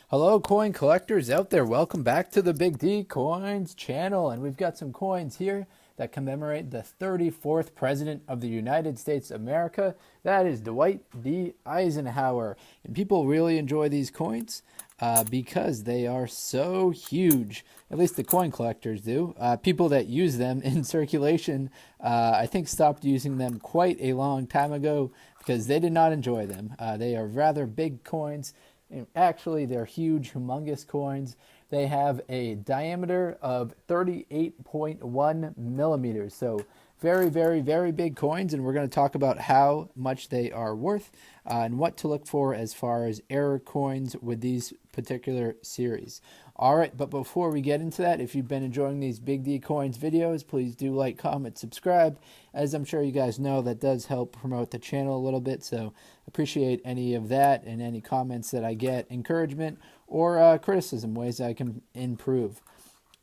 Hello, coin collectors out there. Welcome back to the Big D Coins channel. And we've got some coins here that commemorate the 34th President of the United States of America. That is Dwight D. Eisenhower. And people really enjoy these coins because they are so huge. At least the coin collectors do. People that use them in circulation, I think, stopped using them quite a long time ago because they did not enjoy them. They are rather big coins. And actually, they're huge, humongous coins. They have a diameter of 38.1 millimeters. So very, very, very big coins. And we're going to talk about how much they are worth and what to look for as far as error coins with these particular series. All right, but before we get into that, if you've been enjoying these Big D Coins videos, please do like, comment, subscribe. As I'm sure you guys know, that does help promote the channel a little bit, so appreciate any of that and any comments that I get, encouragement or criticism, ways I can improve.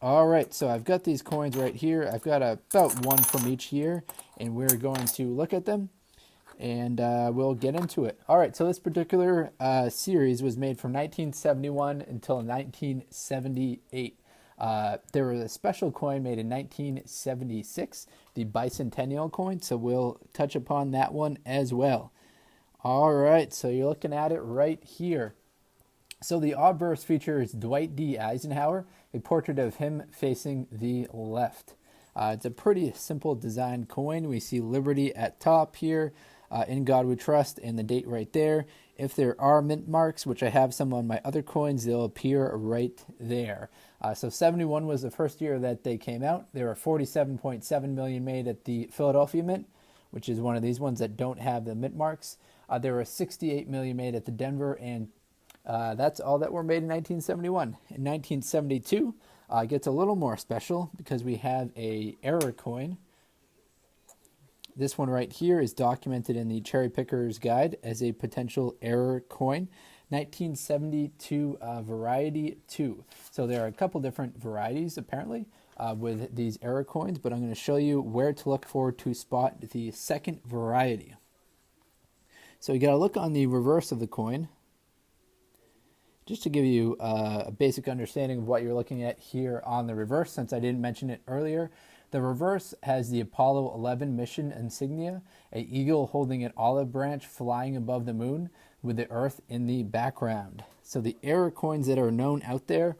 All right, so I've got these coins right here. I've got about one from each year, and we're going to look at them and we'll get into it. All right, so this particular series was made from 1971 until 1978. There was a special coin made in 1976, the Bicentennial coin, so we'll touch upon that one as well. All right, so you're looking at it right here. So the obverse feature is Dwight D. Eisenhower, a portrait of him facing the left. It's a pretty simple design coin. We see Liberty at top here. In God We Trust, and the date right there. If there are mint marks, which I have some on my other coins, they'll appear right there. So 71 was the first year that they came out. There were 47.7 million made at the Philadelphia Mint, which is one of these ones that don't have the mint marks. There were 68 million made at the Denver, and that's all that were made in 1971. In 1972, it gets a little more special because we have a error coin. This one right here is documented in the Cherry Picker's Guide as a potential error coin. 1972 Variety 2. So there are a couple different varieties apparently with these error coins, but I'm going to show you where to look for to spot the second variety. So you got to look on the reverse of the coin. Just to give you a basic understanding of what you're looking at here on the reverse, since I didn't mention it earlier. The reverse has the Apollo 11 mission insignia, an eagle holding an olive branch flying above the moon with the Earth in the background. So the error coins that are known out there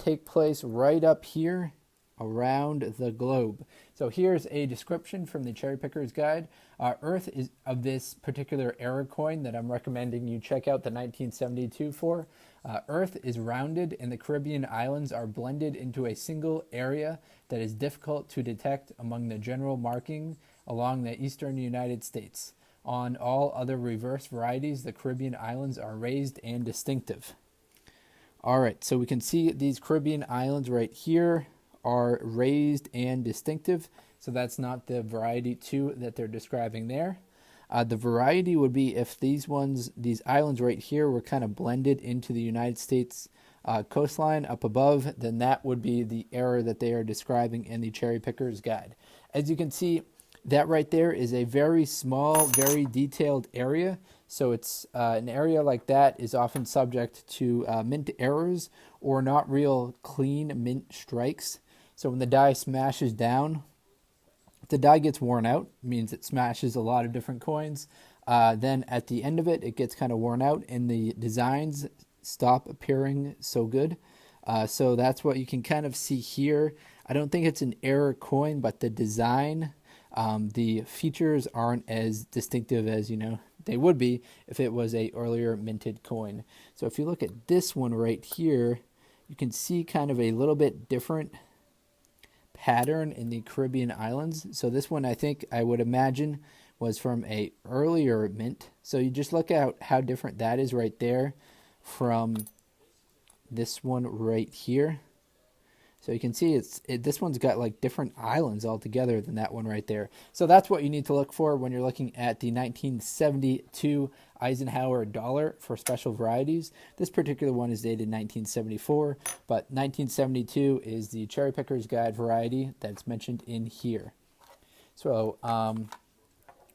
take place right up here around the globe. So here's a description from the Cherry Picker's Guide. Earth is of this particular error coin that I'm recommending you check out the 1972 for. Earth is rounded and the Caribbean islands are blended into a single area that is difficult to detect among the general marking along the eastern United States. On all other reverse varieties, the Caribbean islands are raised and distinctive. All right, so we can see these Caribbean islands right here are raised and distinctive. So that's not the variety 2 that they're describing there. The variety would be if these islands right here were kind of blended into the United States coastline up above, then that would be the error that they are describing in the Cherry Picker's Guide. As you can see, that right there is a very small, very detailed area. So it's an area like that is often subject to mint errors or not real clean mint strikes. So when the die smashes down, if the die gets worn out, it means it smashes a lot of different coins. Then at the end of it, it gets kind of worn out and the designs stop appearing so good. So that's what you can kind of see here. I don't think it's an error coin, but the design, the features aren't as distinctive as, they would be if it was a earlier minted coin. So if you look at this one right here, you can see kind of a little bit different pattern in the Caribbean islands. So this one, I would imagine, was from a earlier mint. So you just look at how different that is right there from this one right here. So you can see this one's got like different islands altogether than that one right there. So that's what you need to look for when you're looking at the 1972 Eisenhower Dollar for special varieties. This particular one is dated 1974, but 1972 is the Cherry Picker's Guide variety that's mentioned in here. So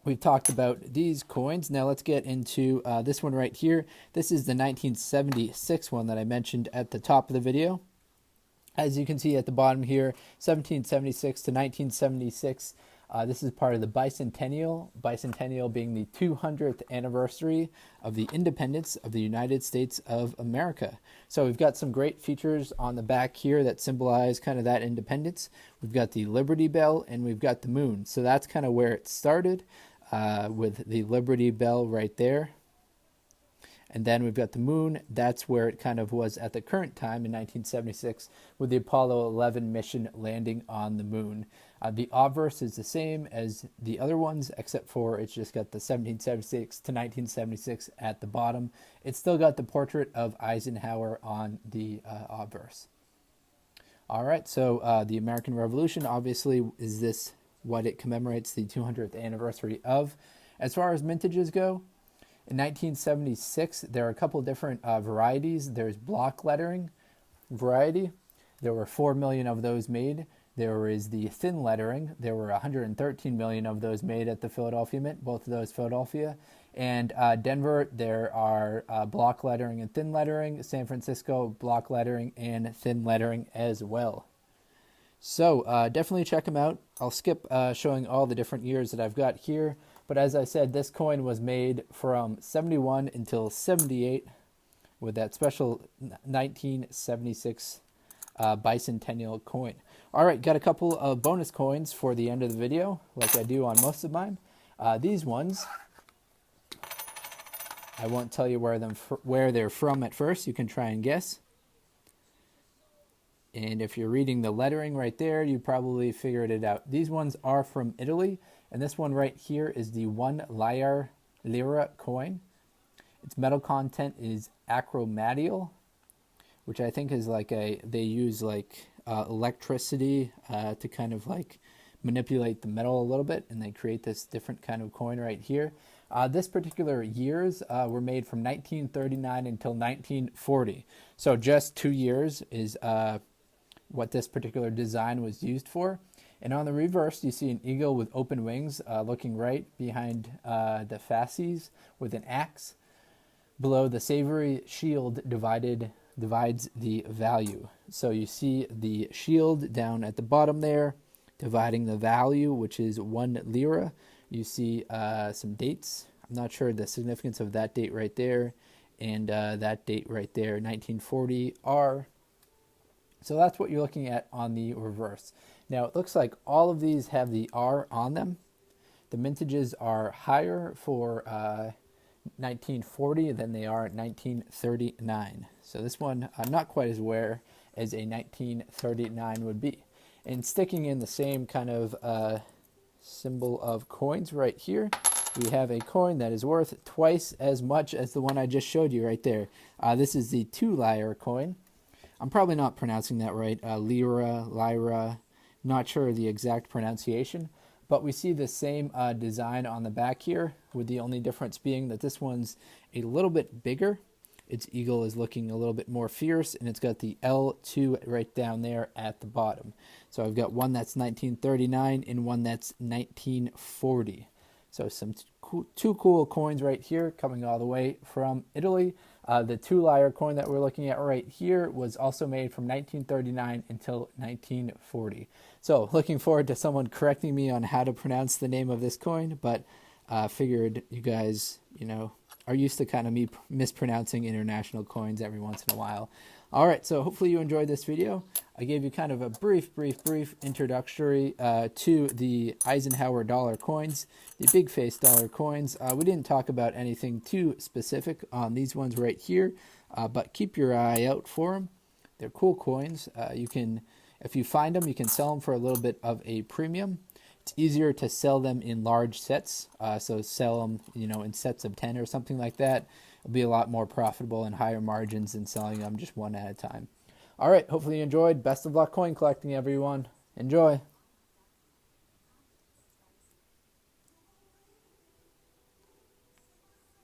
we've talked about these coins. Now let's get into this one right here. This is the 1976 one that I mentioned at the top of the video. As you can see at the bottom here, 1776 to 1976. This is part of the Bicentennial, Bicentennial being the 200th anniversary of the independence of the United States of America. So we've got some great features on the back here that symbolize kind of that independence. We've got the Liberty Bell and we've got the moon. So that's kind of where it started with the Liberty Bell right there. And then we've got the moon. That's where it kind of was at the current time in 1976 with the Apollo 11 mission landing on the moon. The obverse is the same as the other ones, except for it's just got the 1776 to 1976 at the bottom. It's still got the portrait of Eisenhower on the obverse. All right, so the American Revolution, obviously, is this what it commemorates the 200th anniversary of. As far as mintages go, in 1976, there are a couple different varieties. There's block lettering variety. There were 4 million of those made. There is the thin lettering. There were 113 million of those made at the Philadelphia Mint, both of those Philadelphia. And Denver, there are block lettering and thin lettering. San Francisco, block lettering and thin lettering as well. So definitely check them out. I'll skip showing all the different years that I've got here. But as I said, this coin was made from 71 until 78 with that special 1976 bicentennial coin. All right, got a couple of bonus coins for the end of the video, like I do on most of mine. These ones, I won't tell you where they're from at first. You can try and guess. And if you're reading the lettering right there, you probably figured it out. These ones are from Italy, and this one right here is the 1 lira coin. Its metal content is acromatial, which I think is like they use like electricity to kind of like manipulate the metal a little bit, and they create this different kind of coin right here. This particular years were made from 1939 until 1940. So just 2 years is what this particular design was used for. And on the reverse, you see an eagle with open wings looking right behind the fasces with an axe. Below, the savory shield divides the value. So you see the shield down at the bottom there, dividing the value, which is 1 lira. You see some dates. I'm not sure the significance of that date right there, and that date right there, 1940 R. So that's what you're looking at on the reverse. Now it looks like all of these have the R on them. The mintages are higher for 1940 than they are at 1939. So this one, I'm not quite as aware as a 1939 would be. And sticking in the same kind of symbol of coins right here, we have a coin that is worth twice as much as the one I just showed you right there. This is the 2 lira coin. I'm probably not pronouncing that right. Lyra, not sure of the exact pronunciation. But we see the same design on the back here, with the only difference being that this one's a little bit bigger. Its eagle is looking a little bit more fierce, and it's got the L2 right down there at the bottom. So I've got one that's 1939 and one that's 1940. So two cool coins right here coming all the way from Italy. The 2 lira coin that we're looking at right here was also made from 1939 until 1940. So looking forward to someone correcting me on how to pronounce the name of this coin, but figured you guys, are used to kind of me mispronouncing international coins every once in a while. All right, so hopefully you enjoyed this video. I gave you kind of a brief introductory to the Eisenhower dollar coins, the big face dollar coins. We didn't talk about anything too specific on these ones right here, but keep your eye out for them. They're cool coins. You can, if you find them, you can sell them for a little bit of a premium. It's easier to sell them in large sets, so sell them, in sets of 10 or something like that. It'll be a lot more profitable and higher margins than selling them just one at a time. All right, hopefully you enjoyed. Best of luck coin collecting, everyone. Enjoy.